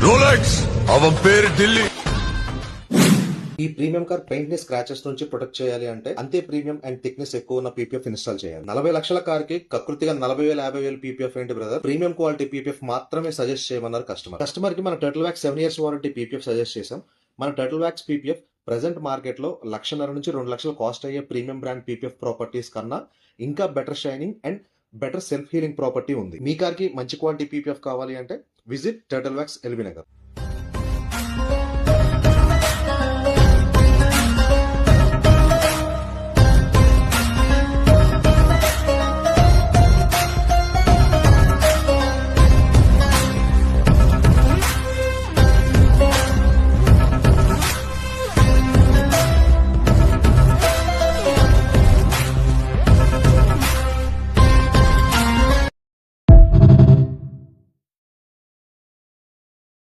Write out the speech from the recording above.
Rolex అవన్ పేరు ఢిల్లీ. ఈ ప్రీమియం కార్ పెయింట్ ని స్క్రాచెస్ నుంచి ప్రొటెక్ట్ చేయాలి అంటే అంతే ప్రీమియం అండ్ థిక్నెస్ ఎక్కువ ఉన్న పీపీఎఫ్ ఇన్స్టాల్ చేయాలి. 40 లక్షల కార్ కి కకృతిగా 40,000 50,000 పీపీఎఫ్ ఏంటి బ్రదర్? ప్రీమియం క్వాలిటీ పీపీఎఫ్ మాత్రమే సజెస్ట్ చేయమన్నారు కస్టమర్ కి మన turtle wax 7 years warranty PPF suggest చేసాం. మన turtle wax PPF present market లో 1,50,000 నుంచి 2 లక్షలు కాస్ట్ అయ్యే ప్రీమియం బ్రాండ్ పీపీఎఫ్ ప్రాపర్టీస్ కన్నా ఇంకా better shining and better self healing property ఉంది. మీ కార్ కి మంచి క్వాలిటీ పీపీఎఫ్ కావాలి అంటే visit turtle wax LB Nagar.